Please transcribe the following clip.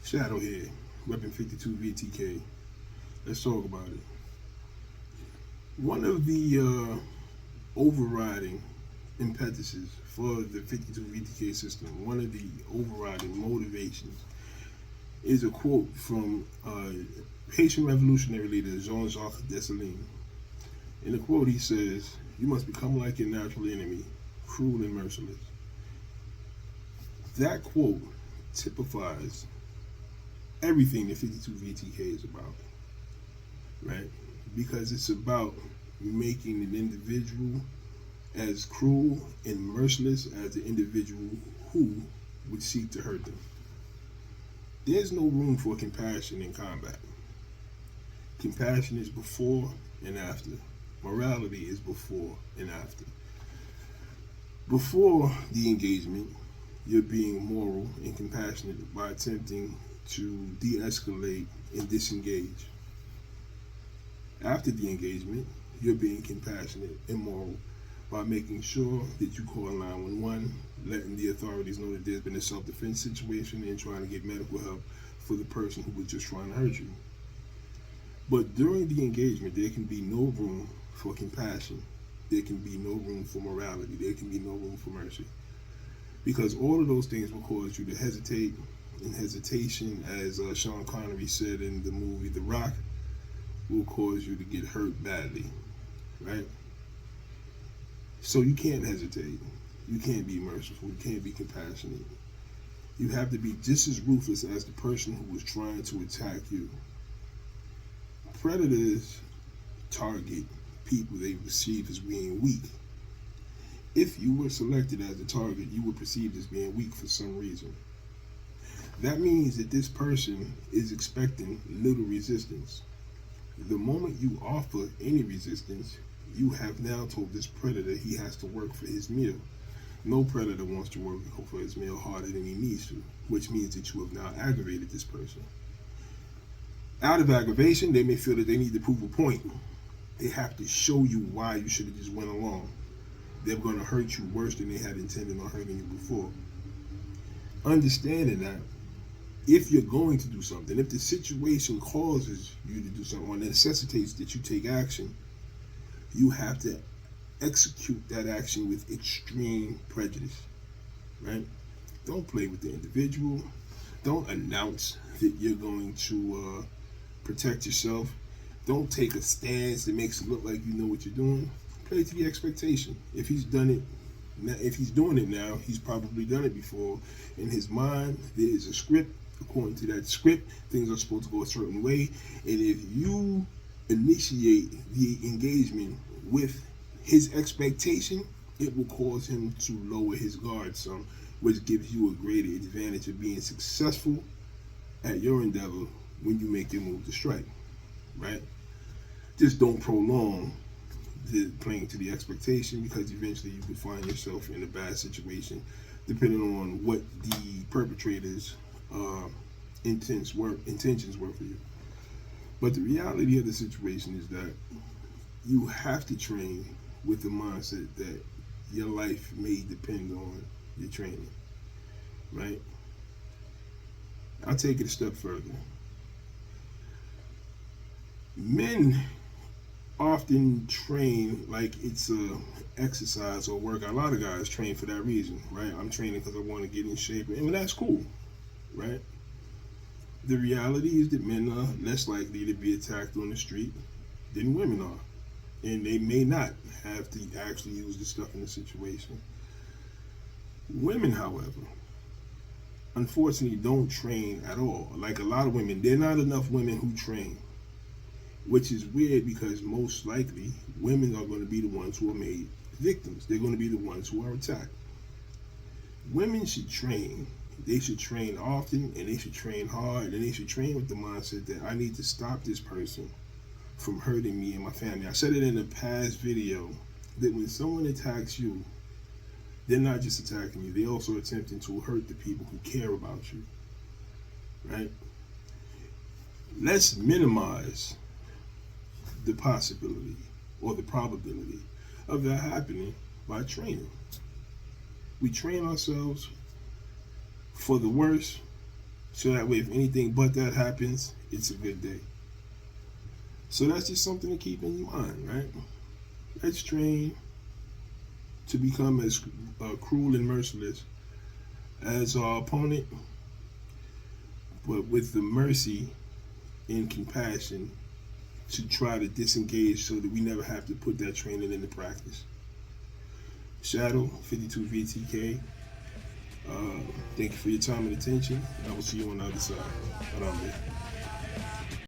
Shadow here, repping 52 VTK. Let's talk about it. One of the overriding impetuses for the 52 VTK system, one of the overriding motivations, is a quote from Haitian revolutionary leader Jean-Jacques Dessalines. In the quote, he says, "You must become like your natural enemy, cruel and merciless." That quote typifies everything the 52 VTK is about, right? Because it's about making an individual as cruel and merciless as the individual who would seek to hurt them. There's no room for compassion in combat. Compassion is before and after. Morality is before and after. Before the engagement, you're being moral and compassionate by attempting to de-escalate and disengage. After the engagement, you're being compassionate and moral by making sure that you call 911, letting the authorities know that there's been a self-defense situation and trying to get medical help for the person who was just trying to hurt you. But during the engagement, there can be no room for compassion. There can be no room for morality. There can be no room for mercy. Because all of those things will cause you to hesitate, and hesitation, as Sean Connery said in the movie The Rock, will cause you to get hurt badly, right? So you can't hesitate. You can't be merciful. You can't be compassionate. You have to be just as ruthless as the person who was trying to attack you. Predators target people they perceive as being weak. If you were selected as a target, you were perceived as being weak for some reason. That means that this person is expecting little resistance. The moment you offer any resistance, you have now told this predator he has to work for his meal. No predator wants to work for his meal harder than he needs to, which means that you have now aggravated this person. Out of aggravation, they may feel that they need to prove a point. They have to show you why you should have just went along. They're going to hurt you worse than they had intended on hurting you before. Understanding that, if you're going to do something, if the situation causes you to do something or necessitates that you take action, you have to execute that action with extreme prejudice, right? Don't play with the individual. Don't announce that you're going to protect yourself. Don't take a stance that makes it look like you know what you're doing. Play to the expectation. If he's doing it now, he's probably done it before. In his mind, there is a script. According to that script, things are supposed to go a certain way. And if you initiate the engagement with his expectation, it will cause him to lower his guard some, which gives you a greater advantage of being successful at your endeavor when you make your move to strike, right? Just don't prolong the playing to the expectation, because eventually you could find yourself in a bad situation, depending on what the perpetrator's intentions were for you. But the reality of the situation is that you have to train with the mindset that your life may depend on your training, right? I'll take it a step further. Men often train like it's a exercise or workout. A lot of guys train for that reason, right? I'm training because I want to get in shape, and that's cool, right? The reality is that men are less likely to be attacked on the street than women are, and they may not have to actually use the stuff in the situation. Women, however, unfortunately don't train at all. Like a lot of women, there are not enough women who train, which is weird, because most likely women are going to be the ones who are made victims. They're going to be the ones who are attacked. Women should train. They should train often, and they should train hard, and they should train with the mindset that I need to stop this person from hurting me and my family. I said it in a past video that when someone attacks you, they're not just attacking you, they're also attempting to hurt the people who care about you, right? Let's minimize the possibility or the probability of that happening by training. We train ourselves for the worst So that way, if anything but that happens, it's a good day. So that's just something to keep in your mind, right? Let's train to become as cruel and merciless as our opponent, but with the mercy and compassion to try to disengage so that we never have to put that training into practice. Shadow, 52 VTK. Thank you for your time and attention, and I will see you on the other side. Arambe.